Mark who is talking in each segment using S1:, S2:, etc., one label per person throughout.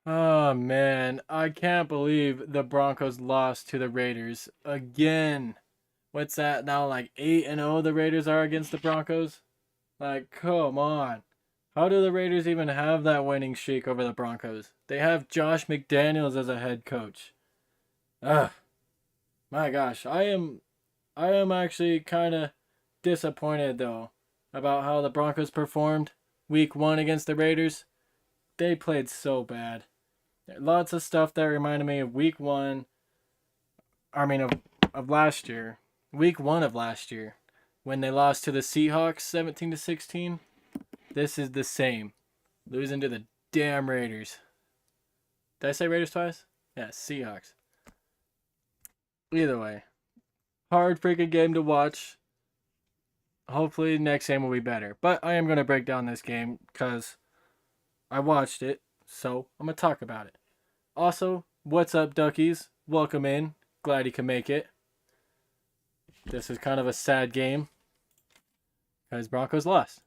S1: Oh man, I can't believe the Broncos lost to the Raiders again. What's that now? Like 8-0 the Raiders are against the Broncos? Like, come on. How do the Raiders even have that winning streak over the Broncos? They have Josh McDaniels as a head coach. Ugh, my gosh. I am actually kind of disappointed though about how the Broncos performed week 1 against the Raiders. They played so bad. Lots of stuff that reminded me of week 1, I mean of last year. Week 1 of last year when they lost to the Seahawks 17-16. This is the same. Losing to the damn Raiders. Did I say Raiders twice? Yeah, Seahawks. Either way, hard freaking game to watch. Hopefully next game will be better. But I am going to break down this game because I watched it, so I'm going to talk about it. Also, what's up, Duckies? Welcome in. Glad you can make it. This is kind of a sad game because Broncos lost.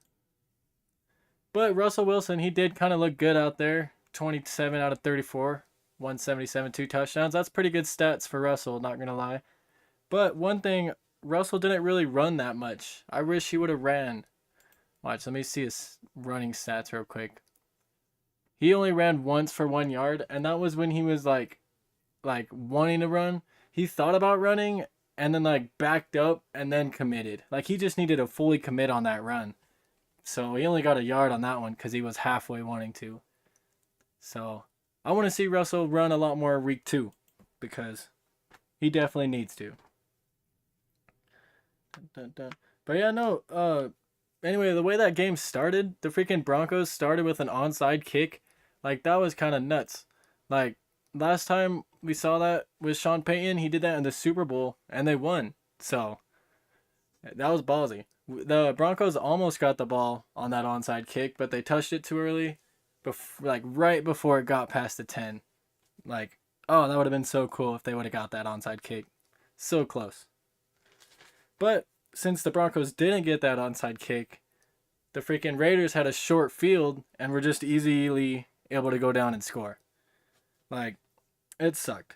S1: But Russell Wilson, he did kind of look good out there. 27 out of 34, 177, 2 touchdowns. That's pretty good stats for Russell, not going to lie. But one thing, Russell didn't really run that much. I wish he would have ran. Watch, let me see his running stats real quick. He only ran once for 1 yard, and that was when he was like wanting to run. He thought about running and then like backed up and then committed. Like he just needed to fully commit on that run. So he only got a yard on that one because he was halfway wanting to. So I want to see Russell run a lot more week 2 because he definitely needs to. Dun, dun, dun. But yeah, no. Anyway, the way that game started, the freaking Broncos started with an onside kick. Like that was kind of nuts. Like last time we saw that with Sean Payton, he did that in the Super Bowl and they won. So that was ballsy. The Broncos almost got the ball on that onside kick, but they touched it too early, like right before it got past the 10. Like, oh, that would have been so cool if they would have got that onside kick. So close. But since the Broncos didn't get that onside kick, the freaking Raiders had a short field and were just easily able to go down and score. Like, it sucked.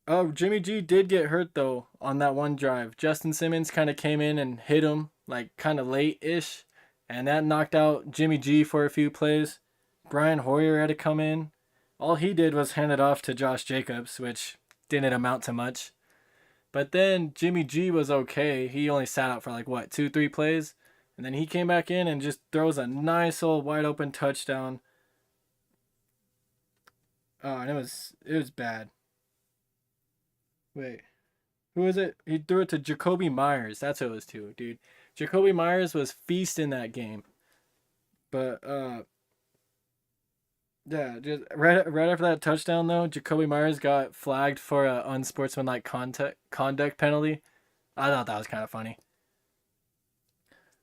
S1: Oh, Jimmy G did get hurt though on that one drive. Justin Simmons kind of came in and hit him like kind of late-ish, and that knocked out Jimmy G for a few plays. Brian Hoyer had to come in. All he did was hand it off to Josh Jacobs, which didn't amount to much. But then Jimmy G was okay. He only sat out for like what, 2, 3 plays, and then he came back in and just throws a nice old wide open touchdown. Oh, and it was bad. Wait. Who is it? He threw it to Jacoby Myers. That's who it was to, dude. Jacoby Myers was feasting that game. But yeah, just right after that touchdown though, Jacoby Myers got flagged for a unsportsmanlike conduct penalty. I thought that was kind of funny.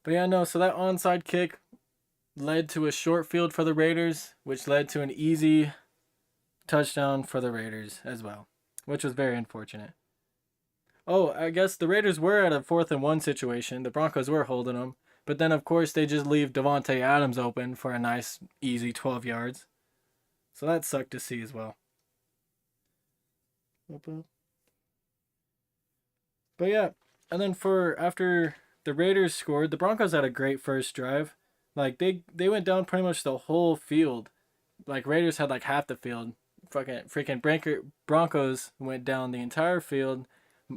S1: But yeah, no. So that onside kick led to a short field for the Raiders, which led to an easy touchdown for the Raiders as well, which was very unfortunate. Oh, I guess the Raiders were at a 4th and 1 situation. The Broncos were holding them. But then, of course, they just leave Devontae Adams open for a nice, easy 12 yards. So that sucked to see as well. But yeah, and then for after the Raiders scored, the Broncos had a great first drive. Like they went down pretty much the whole field. Like Raiders had like half the field. Freaking Broncos went down the entire field.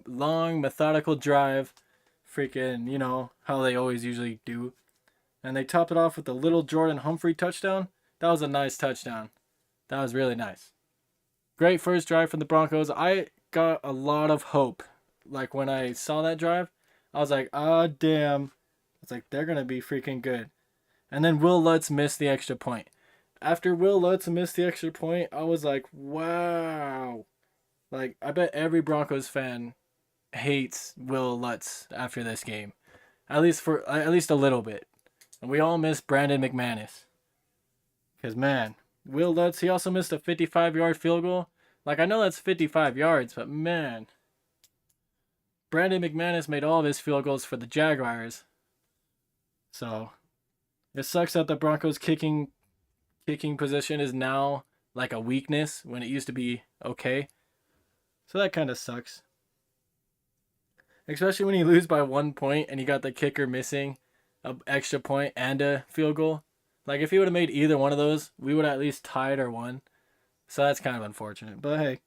S1: Long methodical drive. Freaking, how they always usually do. And they topped it off with a little Jordan Humphrey touchdown. That was a nice touchdown. That was really nice. Great first drive from the Broncos. I got a lot of hope. Like when I saw that drive, I was like, ah, damn. It's like, they're going to be freaking good. And then Will Lutz missed the extra point. After Will Lutz missed the extra point, I was like, wow. Like, I bet every Broncos fan hates Will Lutz after this game. At least a little bit. And we all miss Brandon McManus. Because, man, Will Lutz, he also missed a 55-yard field goal. Like, I know that's 55 yards, but man. Brandon McManus made all of his field goals for the Jaguars. So, it sucks that the Broncos kicking position is now like a weakness when it used to be okay. So that kind of sucks. Especially when you lose by 1 point and you got the kicker missing an extra point and a field goal. Like if he would have made either one of those, we would have at least tied or won. So that's kind of unfortunate. But hey,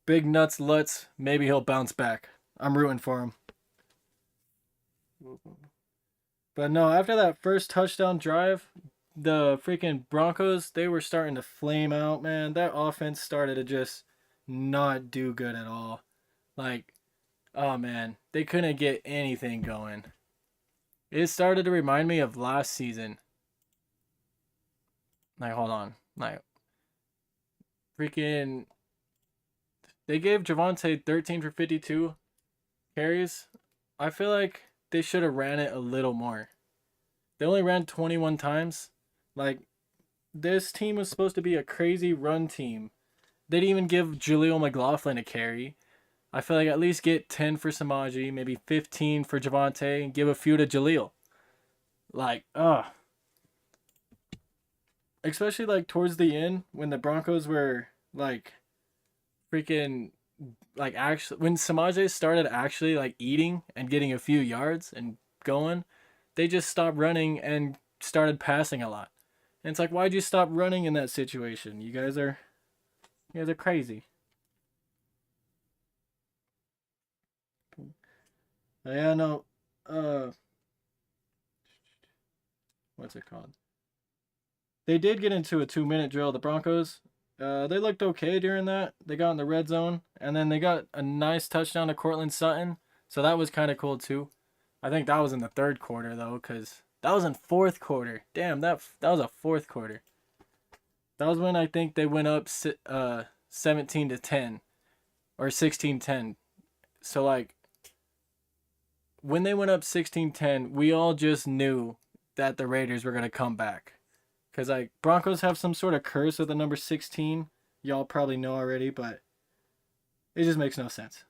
S1: Big Nuts Lutz, maybe he'll bounce back. I'm rooting for him. But no, after that first touchdown drive, the freaking Broncos, they were starting to flame out, man. That offense started to just not do good at all. Like, oh man, they couldn't get anything going. It started to remind me of last season. Like, hold on. Like, freaking. They gave Javonte 13 for 52 carries. I feel like they should have ran it a little more. They only ran 21 times. Like, this team was supposed to be a crazy run team. They didn't even give Jaleel McLaughlin a carry. I feel like at least get 10 for Samaji, maybe 15 for Javonte, and give a few to Jaleel. Like, especially like towards the end when the Broncos were like freaking like actually when Samaje started actually like eating and getting a few yards and going, they just stopped running and started passing a lot. And it's like, why'd you stop running in that situation? You guys are crazy. Yeah, no. What's it called? They did get into a 2-minute drill. The Broncos, they looked okay during that. They got in the red zone, and then they got a nice touchdown to Cortland Sutton. So that was kind of cool too. I think that was in the third quarter though, because that was in fourth quarter. Damn, that was a fourth quarter. That was when I think they went up 17-10 or 16-10. So like when they went up 16-10, we all just knew that the Raiders were going to come back. Because like Broncos have some sort of curse with the number 16. Y'all probably know already, but it just makes no sense.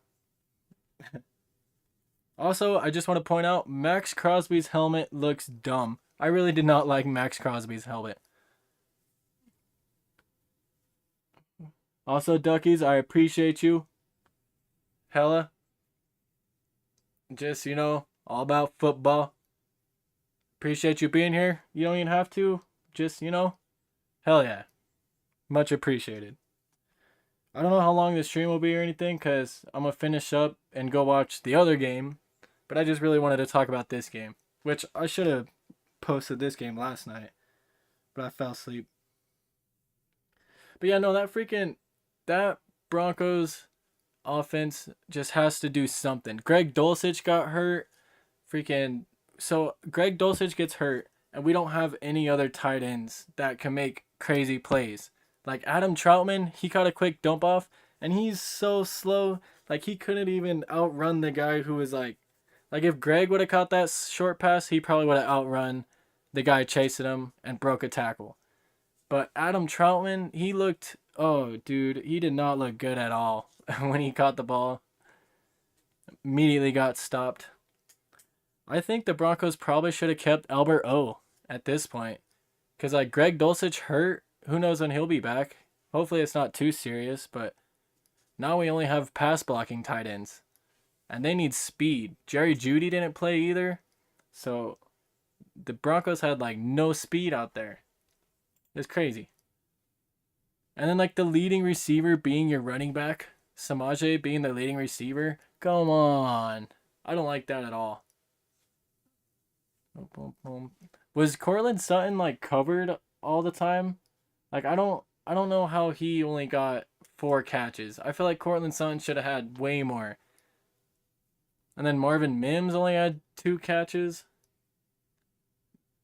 S1: Also, I just want to point out Max Crosby's helmet looks dumb. I really did not like Max Crosby's helmet. Also, Duckies, I appreciate you. Hella. Just, all about football. Appreciate you being here. You don't even have to. Just, hell yeah. Much appreciated. I don't know how long this stream will be or anything because I'm going to finish up and go watch the other game. But I just really wanted to talk about this game, which I should have posted this game last night. But I fell asleep. But yeah, no, that Broncos offense just has to do something. Greg Dulcich got hurt. So Greg Dulcich gets hurt, and we don't have any other tight ends that can make crazy plays. Like Adam Troutman, he caught a quick dump off, and he's so slow. Like he couldn't even outrun the guy who was like if Greg would have caught that short pass, he probably would have outrun the guy chasing him and broke a tackle. But Adam Troutman, he did not look good at all when he caught the ball. Immediately got stopped. I think the Broncos probably should have kept Albert O at this point. Because like Greg Dulcich hurt. Who knows when he'll be back. Hopefully it's not too serious. But now we only have pass blocking tight ends. And they need speed. Jerry Jeudy didn't play either. So the Broncos had like no speed out there. It's crazy. And then like the leading receiver being your running back. Samaje being the leading receiver. Come on. I don't like that at all. Was Cortland Sutton like covered all the time? Like I don't know how he only got 4 catches. I feel like Cortland Sutton should have had way more. And then Marvin Mims only had 2 catches.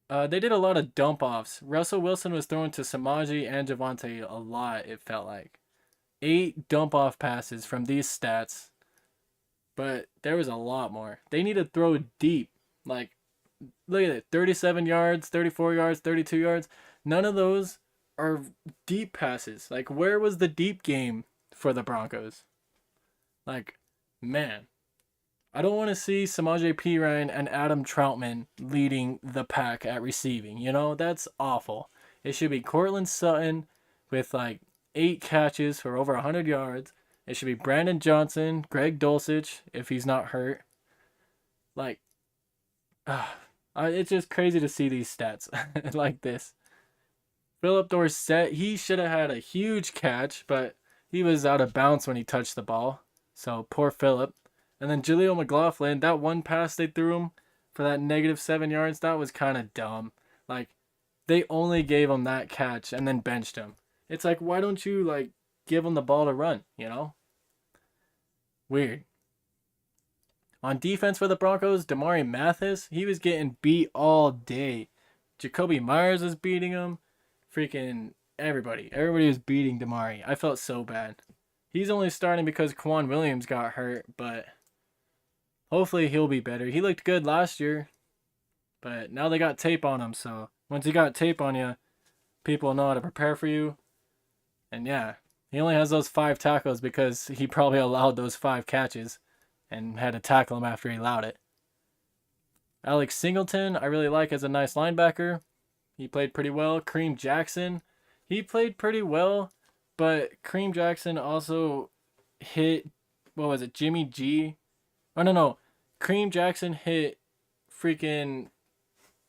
S1: They did a lot of dump offs. Russell Wilson was throwing to Samaji and Javonte a lot, it felt like. 8 dump off passes from these stats. But there was a lot more. They need to throw deep. Like, look at it. 37 yards, 34 yards, 32 yards. None of those are deep passes. Like, where was the deep game for the Broncos? Like, man. I don't want to see Samaje Perine and Adam Troutman leading the pack at receiving. That's awful. It should be Cortland Sutton with like 8 catches for over 100 yards. It should be Brandon Johnson, Greg Dulcich if he's not hurt. Like, it's just crazy to see these stats like this. Philip Dorsett, he should have had a huge catch, but he was out of bounds when he touched the ball. So poor Philip. And then Jaleel McLaughlin, that one pass they threw him for that -7 yards, that was kind of dumb. Like, they only gave him that catch and then benched him. It's like, why don't you, like, give him the ball to run, you know? Weird. On defense for the Broncos, Damari Mathis, he was getting beat all day. Jacoby Myers was beating him. Freaking everybody. Everybody was beating Damari. I felt so bad. He's only starting because Quan Williams got hurt, but hopefully he'll be better. He looked good last year, but now they got tape on him, so once you got tape on you, people know how to prepare for you. And yeah, he only has those 5 tackles because he probably allowed those 5 catches and had to tackle him after he allowed it. Alex Singleton, I really like as a nice linebacker. He played pretty well. Kareem Jackson, he played pretty well, but Kareem Jackson also hit, what was it, Jimmy G? Oh, no. Kareem Jackson hit freaking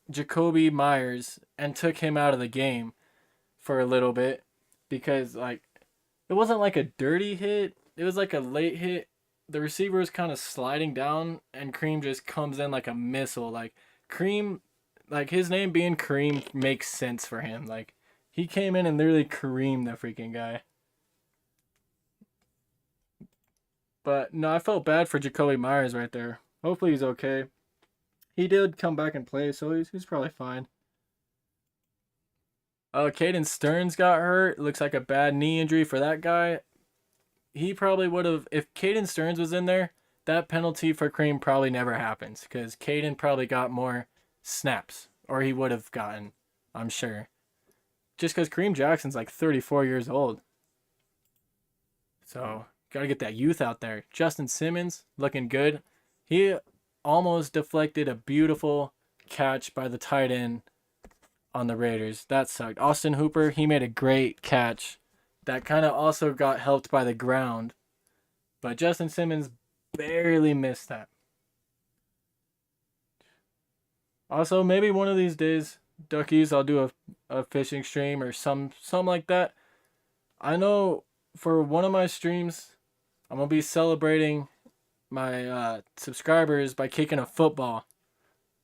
S1: Jacoby Myers and took him out of the game for a little bit because, like, it wasn't like a dirty hit. It was like a late hit. The receiver was kind of sliding down, and Kareem just comes in like a missile. Like, Kareem, like, his name being Kareem makes sense for him. Like, he came in and literally Kareemed the freaking guy. But, no, I felt bad for Jacoby Myers right there. Hopefully he's okay. He did come back and play, so he's probably fine. Caden Stearns got hurt. Looks like a bad knee injury for that guy. He probably would have, if Caden Stearns was in there, that penalty for Kareem probably never happens because Caden probably got more snaps, or he would have gotten, I'm sure. Just because Kareem Jackson's like 34 years old. So, got to get that youth out there. Justin Simmons, looking good. He almost deflected a beautiful catch by the tight end on the Raiders. That sucked. Austin Hooper, he made a great catch. That kind of also got helped by the ground. But Justin Simmons barely missed that. Also, maybe one of these days, Duckies, I'll do a fishing stream or something like that. I know for one of my streams, I'm going to be celebrating my subscribers by kicking a football.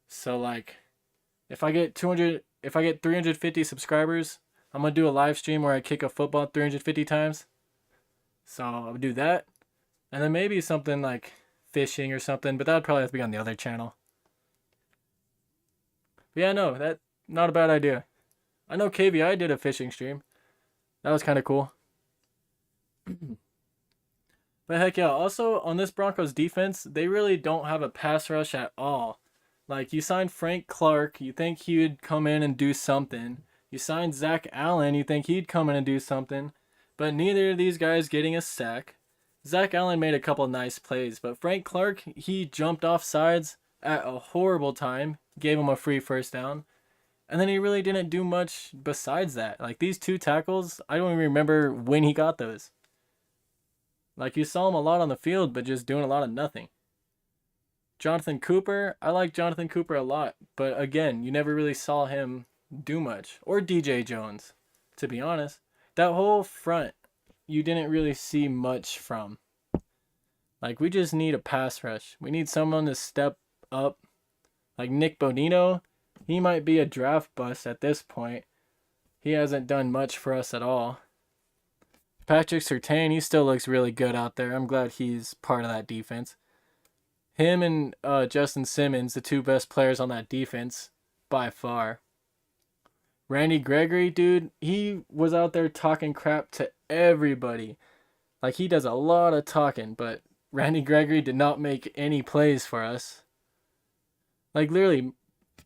S1: So, like, if I get 350 subscribers, I'm going to do a live stream where I kick a football 350 times. So I'll do that. And then maybe something like fishing or something, but that would probably have to be on the other channel. But yeah, no, that's not a bad idea. I know KVI did a fishing stream. That was kind of cool. But heck yeah, also on this Broncos defense, they really don't have a pass rush at all. Like, you signed Frank Clark, you think he would come in and do something. You signed Zach Allen, you think he'd come in and do something. But neither of these guys getting a sack. Zach Allen made a couple nice plays, but Frank Clark, he jumped off sides at a horrible time, gave him a free first down. And then he really didn't do much besides that. Like, these 2 tackles, I don't even remember when he got those. Like, you saw him a lot on the field, but just doing a lot of nothing. Jonathan Cooper, I like Jonathan Cooper a lot, but again, you never really saw him do much. Or DJ Jones, to be honest. That whole front, you didn't really see much from. Like, we just need a pass rush. We need someone to step up. Like Nick Bonino, he might be a draft bust at this point. He hasn't done much for us at all. Patrick Surtain, he still looks really good out there. I'm glad he's part of that defense. Him and Justin Simmons, the 2 best players on that defense, by far. Randy Gregory, dude, he was out there talking crap to everybody. Like, he does a lot of talking, but Randy Gregory did not make any plays for us. Like, literally,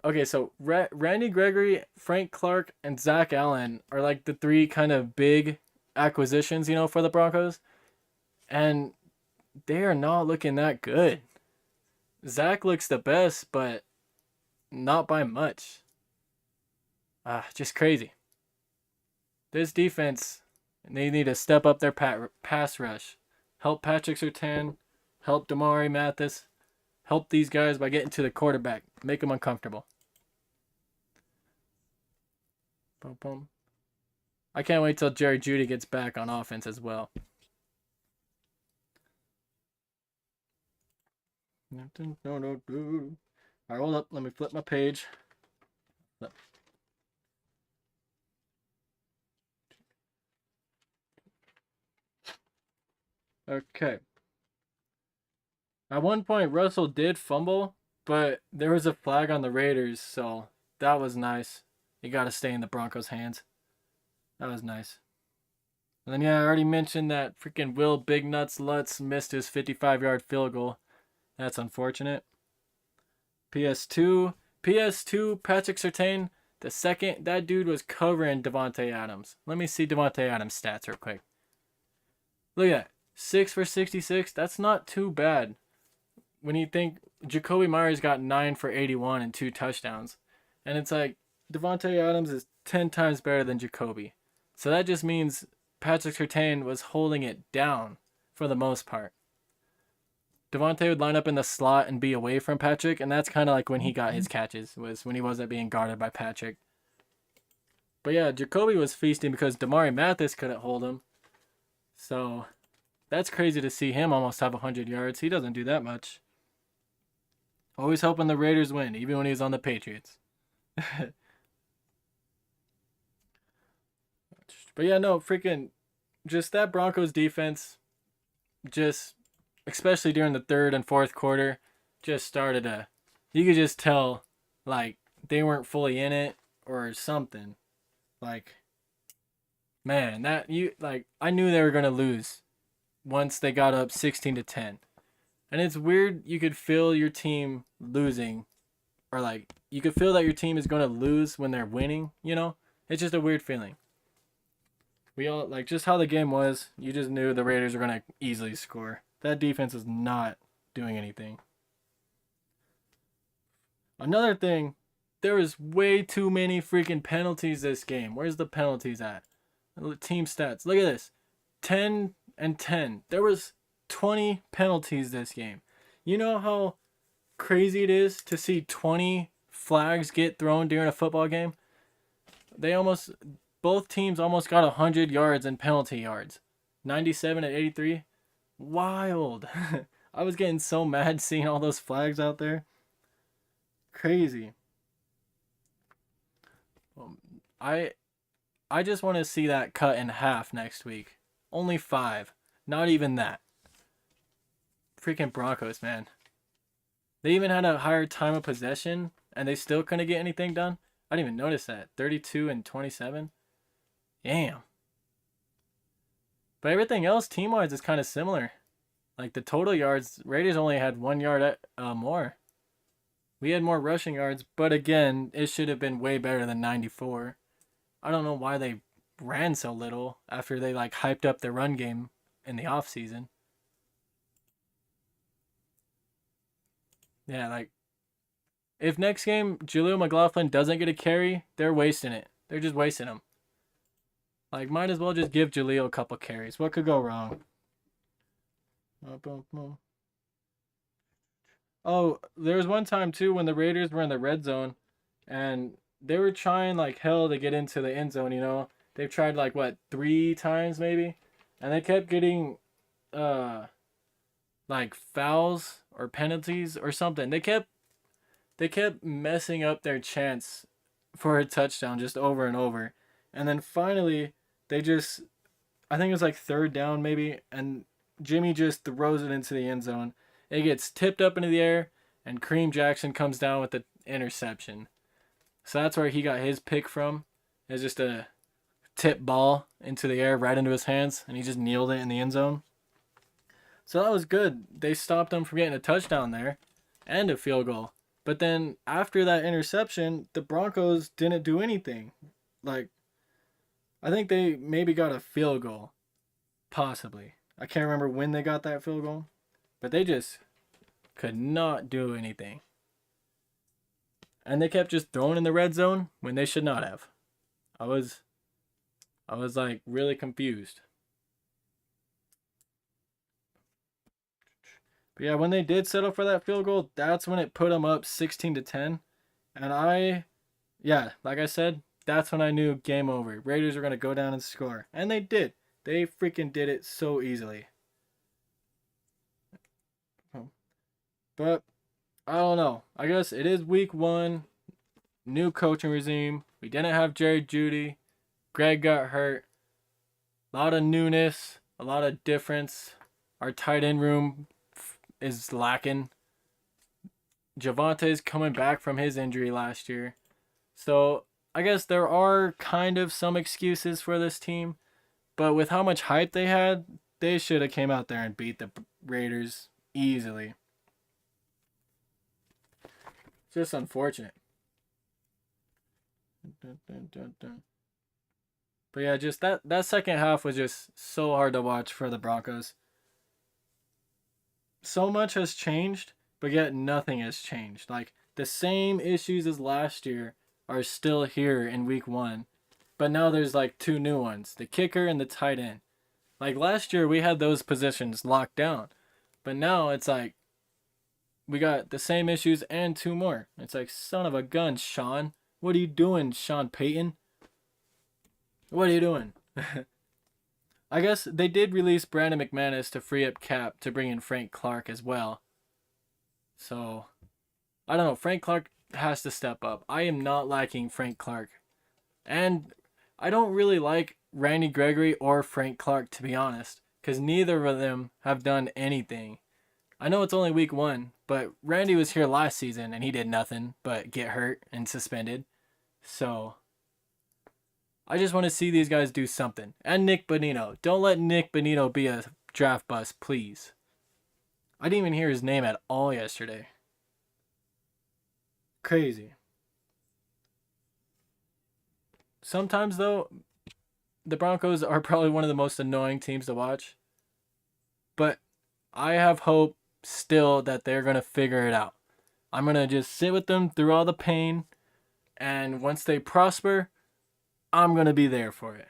S1: okay, so Randy Gregory, Frank Clark, and Zach Allen are like the 3 kind of big acquisitions, you know, for the Broncos. And they are not looking that good. Zach looks the best, but not by much. Just crazy. This defense, they need to step up their pass rush. Help Patrick Surtain. Help Damari Mathis. Help these guys by getting to the quarterback. Make them uncomfortable. Boom, boom. I can't wait till Jerry Jeudy gets back on offense as well. All right, hold up. Let me flip my page. Okay. At one point, Russell did fumble, but there was a flag on the Raiders, so that was nice. You got to stay in the Broncos' hands. That was nice. And then, yeah, I already mentioned that freaking Will Big Nuts Lutz missed his 55-yard field goal. That's unfortunate. PS2, Patrick Surtain, the second, that dude was covering Devontae Adams. Let me see Devontae Adams' stats real quick. Look at that. 6 for 66. That's not too bad. When you think Jacoby Myers got 9 for 81 and 2 touchdowns. And it's like, Devontae Adams is 10 times better than Jacoby. So that just means Patrick Surtain was holding it down for the most part. Devontae would line up in the slot and be away from Patrick, and that's kind of like when he got his catches, was when he wasn't being guarded by Patrick. But yeah, Jacoby was feasting because Damari Mathis couldn't hold him. So that's crazy to see him almost have 100 yards. He doesn't do that much. Always helping the Raiders win, even when he was on the Patriots. But yeah, no, freaking, just that Broncos defense, just, especially during the third and fourth quarter, just started to, you could just tell, like, they weren't fully in it or something. Like, man, I knew they were going to lose once they got up 16-10. And it's weird, you could feel your team losing, or like, you could feel that your team is going to lose when they're winning, you know? It's just a weird feeling. We all, like, just how the game was, you just knew the Raiders were going to easily score. That defense is not doing anything. Another thing, there was way too many freaking penalties this game. Where's the penalties at? Team stats. Look at this. 10 and 10. There was 20 penalties this game. You know how crazy it is to see 20 flags get thrown during a football game? Both teams almost got 100 yards in penalty yards. 97 and 83. Wild. I was getting so mad seeing all those flags out there. Crazy. I just want to see that cut in half next week. Only 5. Not even that. Freaking Broncos, man. They even had a higher time of possession, and they still couldn't get anything done. I didn't even notice that. 32 and 27. Damn. But everything else, team-wise, is kind of similar. Like, the total yards, Raiders only had 1 yard more. We had more rushing yards, but again, it should have been way better than 94. I don't know why they ran so little after they, like, hyped up their run game in the offseason. Yeah, like, if next game Jaleel McLaughlin doesn't get a carry, they're wasting it. They're just wasting him. Like, might as well just give Jaleel a couple carries. What could go wrong? Oh, there was one time, too, when the Raiders were in the red zone, and they were trying like hell to get into the end zone, you know? They've tried, like, what, 3 times, maybe? And they kept getting, like, fouls or penalties or something. They kept messing up their chance for a touchdown just over and over. And then finally, I think it was like 3rd down maybe, and Jimmy just throws it into the end zone. It gets tipped up into the air, and Kareem Jackson comes down with the interception. So that's where he got his pick from. It's just a tip ball into the air right into his hands, and he just kneeled it in the end zone. So that was good. They stopped him from getting a touchdown there and a field goal. But then after that interception, the Broncos didn't do anything. Like, I think they maybe got a field goal. Possibly. I can't remember when they got that field goal. But they just could not do anything. And they kept just throwing in the red zone when they should not have. I was I was like really confused. But yeah, when they did settle for that field goal, that's when it put them up 16-10. And yeah, like I said, that's when I knew game over. Raiders were going to go down and score. And they did. They freaking did it so easily. But I don't know. I guess it is week 1. New coaching regime. We didn't have Jerry Jeudy. Greg got hurt. A lot of newness. A lot of difference. Our tight end room is lacking. Javante's coming back from his injury last year. So I guess there are kind of some excuses for this team. But with how much hype they had, they should have came out there and beat the Raiders easily. Just unfortunate. But yeah, just that second half was just so hard to watch for the Broncos. So much has changed, but yet nothing has changed. Like the same issues as last year are still here in week 1. But now there's like 2 new ones, the kicker and the tight end. Like last year we had those positions locked down. But now it's like we got the same issues and 2 more. It's like, son of a gun, Sean. What are you doing, Sean Payton? What are you doing? I guess they did release Brandon McManus to free up cap to bring in Frank Clark as well. So, I don't know. Frank Clark has to step up. I am not liking Frank Clark. And I don't really like Randy Gregory or Frank Clark, to be honest, because neither of them have done anything. I know it's only week 1, but Randy was here last season and he did nothing but get hurt and suspended. So, I just want to see these guys do something. And Nick Bonino. Don't let Nick Bonino be a draft bust, please. I didn't even hear his name at all yesterday. Crazy. Sometimes, though, the Broncos are probably one of the most annoying teams to watch. But I have hope still that they're going to figure it out. I'm going to just sit with them through all the pain. And once they prosper, I'm going to be there for it.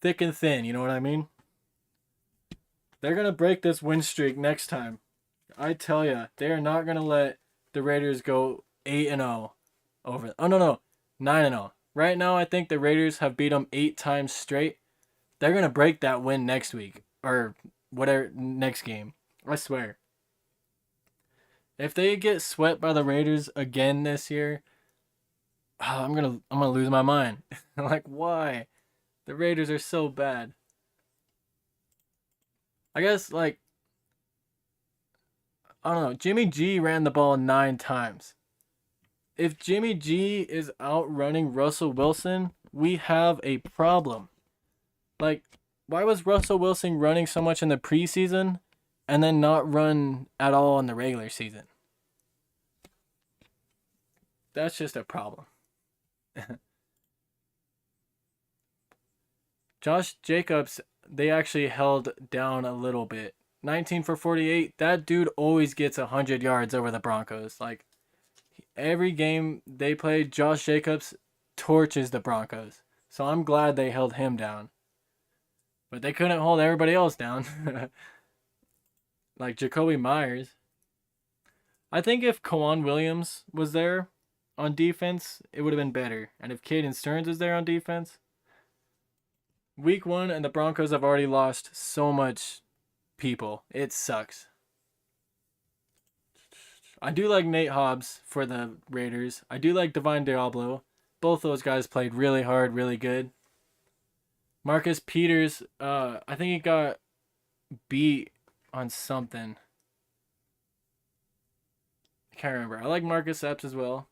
S1: Thick and thin, you know what I mean? They're going to break this win streak next time. I tell ya, they are not going to let the Raiders go 8-0 over. Oh, no. 9-0. Right now, I think the Raiders have beat them 8 times straight. They're going to break that win next week. Or whatever, next game. I swear. If they get swept by the Raiders again this year, I'm gonna lose my mind. Like, why? The Raiders are so bad. I guess, like, I don't know. Jimmy G ran the ball 9 times. If Jimmy G is outrunning Russell Wilson, we have a problem. Like, why was Russell Wilson running so much in the preseason and then not run at all in the regular season? That's just a problem. Josh Jacobs, they actually held down a little bit. 19 for 48. That dude always gets 100 yards over the Broncos. Like, every game they play, Josh Jacobs torches the Broncos. So I'm glad they held him down. But they couldn't hold everybody else down. Like Jacoby Myers. I think if Kwan Williams was there on defense, it would have been better. And if Caden Stearns is there on defense, week 1 and the Broncos have already lost so much people. It sucks. I do like Nate Hobbs for the Raiders. I do like Divine Diablo. Both those guys played really hard, really good. Marcus Peters, I think he got beat on something. I can't remember. I like Marcus Epps as well.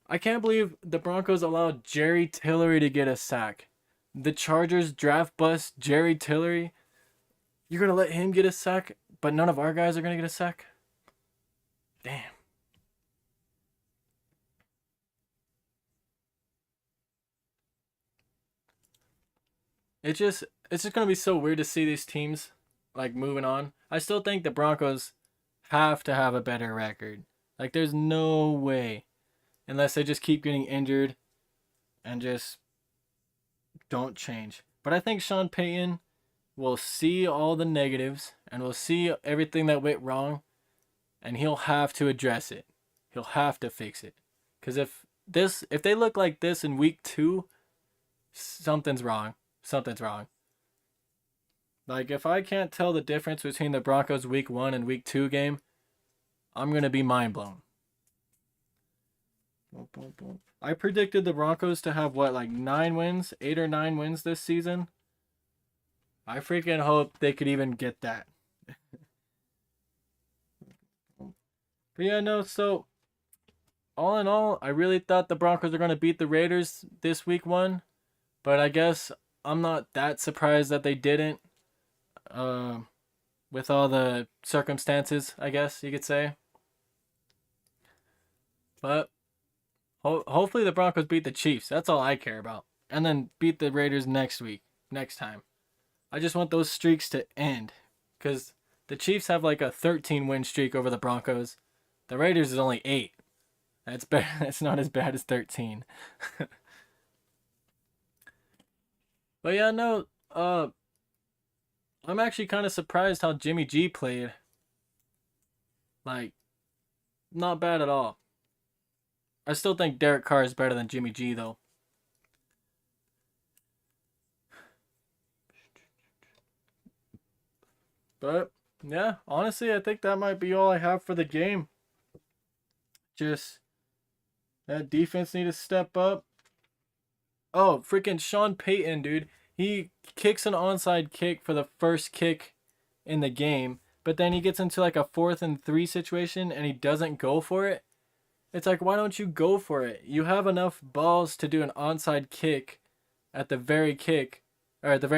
S1: I can't believe the Broncos allowed Jerry Tillery to get a sack. The Chargers draft bust Jerry Tillery. You're going to let him get a sack, but none of our guys are going to get a sack? Damn. It's just going to be so weird to see these teams like moving on. I still think the Broncos have to have a better record. Like, there's no way, unless they just keep getting injured and just don't change. But I think Sean Payton will see all the negatives and will see everything that went wrong, and he'll have to address it. He'll have to fix it. Cuz if they look like this in week 2, something's wrong. Something's wrong. Like if I can't tell the difference between the Broncos week 1 and week 2 game, I'm going to be mind blown. I predicted the Broncos to have what, like 9 wins, 8 or 9 wins this season. I freaking hope they could even get that. But yeah, no, so all in all, I really thought the Broncos are going to beat the Raiders this week 1, but I guess I'm not that surprised that they didn't. With all the circumstances, I guess you could say. But hopefully the Broncos beat the Chiefs. That's all I care about. And then beat the Raiders next time. I just want those streaks to end. Because the Chiefs have like a 13-win streak over the Broncos. The Raiders is only 8. That's better. That's not as bad as 13. But yeah, no. I'm actually kind of surprised how Jimmy G played. Like, not bad at all. I still think Derek Carr is better than Jimmy G, though. But, yeah, honestly, I think that might be all I have for the game. Just, that defense need to step up. Oh, freaking Sean Payton, dude. He kicks an onside kick for the first kick in the game, but then he gets into like a 4th and 3 situation and he doesn't go for it. It's like, why don't you go for it? You have enough balls to do an onside kick at the very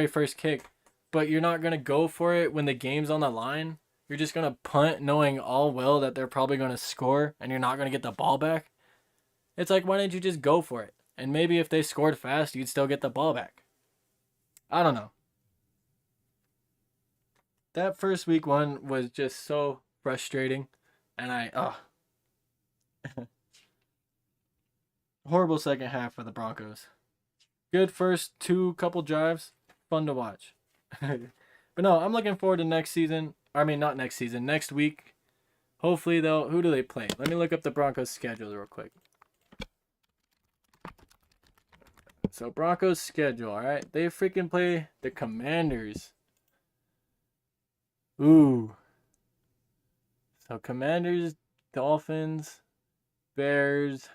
S1: first kick, but you're not going to go for it when the game's on the line. You're just going to punt knowing all well that they're probably going to score and you're not going to get the ball back. It's like, why didn't you just go for it? And maybe if they scored fast, you'd still get the ball back. I don't know. That first week 1 was just so frustrating. And horrible second half for the Broncos. Good first couple drives. Fun to watch. But no, I'm looking forward to next season. I mean, not next season. Next week. Hopefully, though. Who do they play? Let me look up the Broncos schedule real quick. So, Broncos schedule, alright? They freaking play the Commanders. Ooh. So, Commanders, Dolphins, Bears.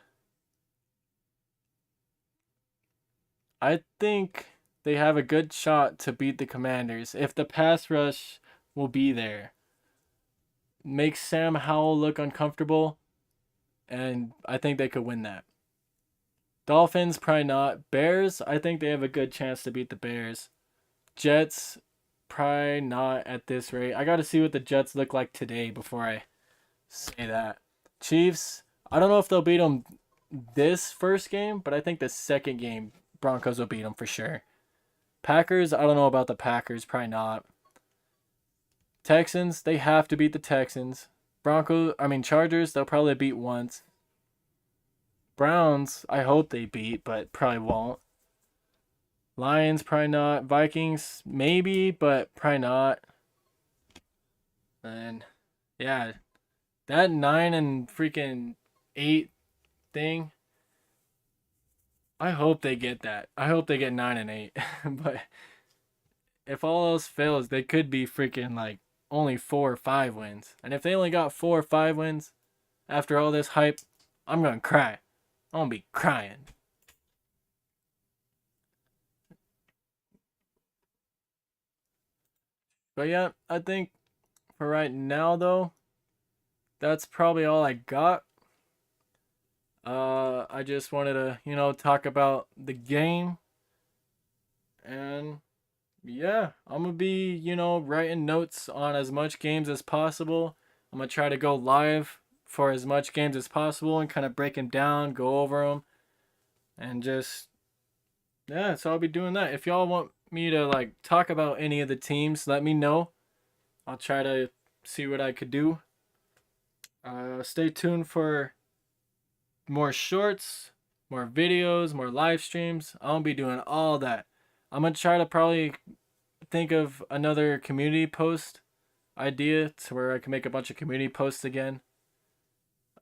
S1: I think they have a good shot to beat the Commanders if the pass rush will be there. Makes Sam Howell look uncomfortable, and I think they could win that. Dolphins, probably not. Bears, I think they have a good chance to beat the Bears. Jets, probably not at this rate. I got to see what the Jets look like today before I say that. Chiefs, I don't know if they'll beat them this first game, but I think the second game, Broncos will beat them for sure. Packers, I don't know about the Packers, probably not. Texans, they have to beat the Texans. Chargers, they'll probably beat once. Browns, I hope they beat, but probably won't. Lions, probably not. Vikings, maybe, but probably not. And yeah, that 9 and freaking 8 thing, I hope they get that. I hope they get 9 and 8. But if all else fails, they could be freaking like only 4 or 5 wins. And if they only got 4 or 5 wins after all this hype, I'm going to cry. I'm going to be crying. But yeah, I think for right now, though, that's probably all I got. I just wanted to, talk about the game. And yeah, I'm going to be, writing notes on as much games as possible. I'm going to try to go live for as much games as possible and kind of break them down, go over them. And just, yeah, so I'll be doing that. If y'all want me to, talk about any of the teams, let me know. I'll try to see what I could do. Stay tuned for more shorts, more videos, more live streams. I'll be doing all that. I'm gonna try to probably think of another community post idea to where I can make a bunch of community posts again.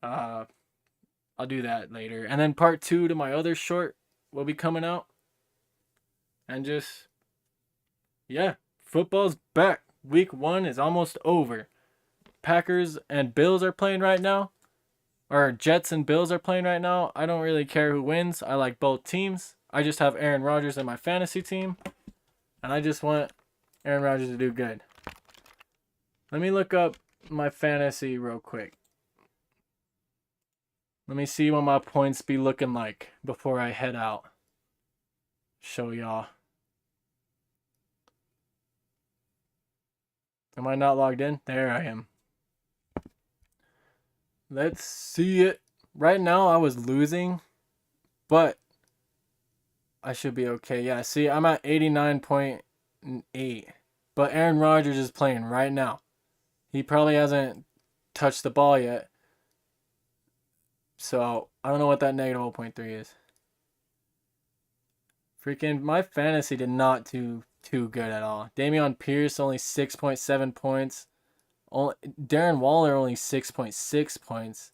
S1: Uh, I'll do that later. And then part 2 to my other short will be coming out. And just, yeah, football's back. Week 1 is almost over. Packers and Bills are playing right now. Or Jets and Bills are playing right now. I don't really care who wins. I like both teams. I just have Aaron Rodgers in my fantasy team. And I just want Aaron Rodgers to do good. Let me look up my fantasy real quick. Let me see what my points be looking like before I head out. Show y'all. Am I not logged in? There I am. Let's see it. Right now I was losing, but I should be okay. Yeah, see, I'm at 89.8. But Aaron Rodgers is playing right now. He probably hasn't touched the ball yet. So, I don't know what that negative 0.3 is. Freaking, my fantasy did not do too good at all. Dameon Pierce, only 6.7 points. Darren Waller, only 6.6 points.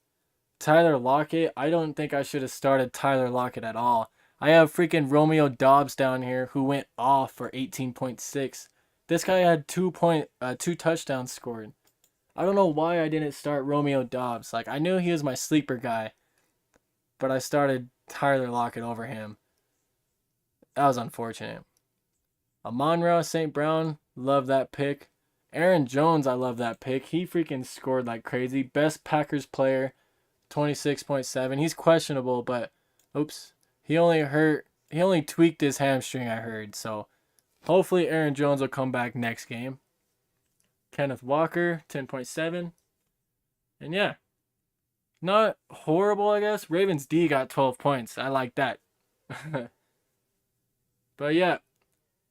S1: Tyler Lockett, I don't think I should have started Tyler Lockett at all. I have freaking Romeo Doubs down here who went off for 18.6. This guy had 2 touchdowns scored. I don't know why I didn't start Romeo Doubs. Like, I knew he was my sleeper guy, but I started Tyler Lockett over him. That was unfortunate. Amon-Ra St. Brown, love that pick. Aaron Jones, I love that pick. He freaking scored like crazy. Best Packers player, 26.7. He's questionable, but oops. He only tweaked his hamstring, I heard. So hopefully Aaron Jones will come back next game. Kenneth Walker, 10.7. And yeah, not horrible, I guess. Ravens D got 12 points. I like that. But yeah,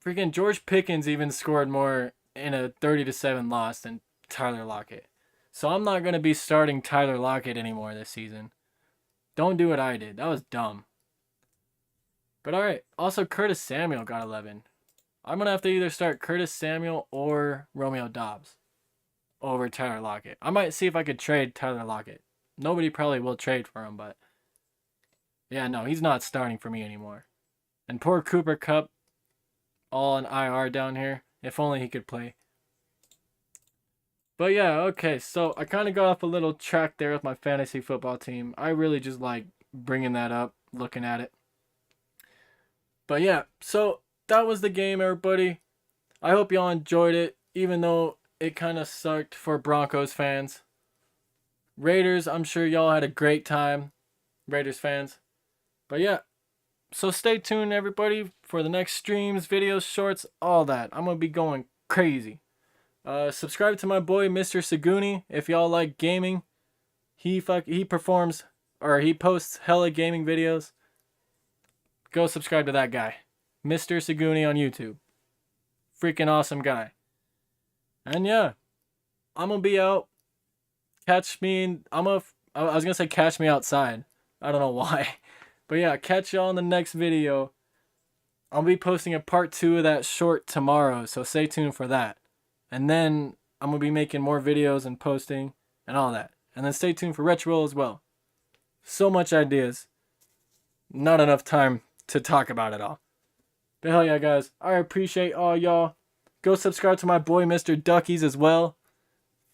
S1: freaking George Pickens even scored more in a 30-7 loss than Tyler Lockett. So I'm not going to be starting Tyler Lockett anymore this season. Don't do what I did. That was dumb. But alright. Also, Curtis Samuel got 11. I'm going to have to either start Curtis Samuel or Romeo Doubs over Tyler Lockett. I might see if I could trade Tyler Lockett. Nobody probably will trade for him, but yeah, no, he's not starting for me anymore. And poor Cooper Kupp, all on IR down here. If only he could play. But yeah, okay, so I kind of got off a little track there with my fantasy football team. I really just like bringing that up, looking at it. But yeah, so that was the game, everybody. I hope y'all enjoyed it, even though it kind of sucked for Broncos fans. Raiders, I'm sure y'all had a great time, Raiders fans. But yeah, so stay tuned, everybody, for the next streams, videos, shorts, all that. I'm going to be going crazy. Subscribe to my boy, Mr. Saguni, if y'all like gaming. He performs, or he posts hella gaming videos. Go subscribe to that guy. Mr. Saguni on YouTube. Freaking awesome guy. And yeah, I'm going to be out. Catch me, I was going to say catch me outside. I don't know why. But yeah, catch y'all in the next video. I'll be posting a part 2 of that short tomorrow, so stay tuned for that. And then I'm going to be making more videos and posting and all that. And then stay tuned for Retro as well. So much ideas. Not enough time to talk about it all. But hell yeah, guys. I appreciate all y'all. Go subscribe to my boy, Mr. Duckies, as well.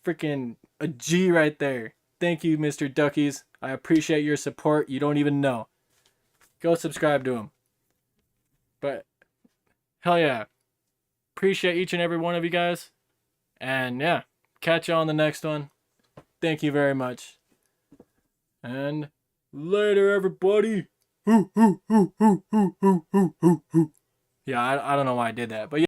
S1: Freaking a G right there. Thank you, Mr. Duckies. I appreciate your support. You don't even know. Go subscribe to him. But hell yeah. Appreciate each and every one of you guys. And yeah, catch y'all on the next one. Thank you very much. And later, everybody. Yeah, I don't know why I did that. But yeah.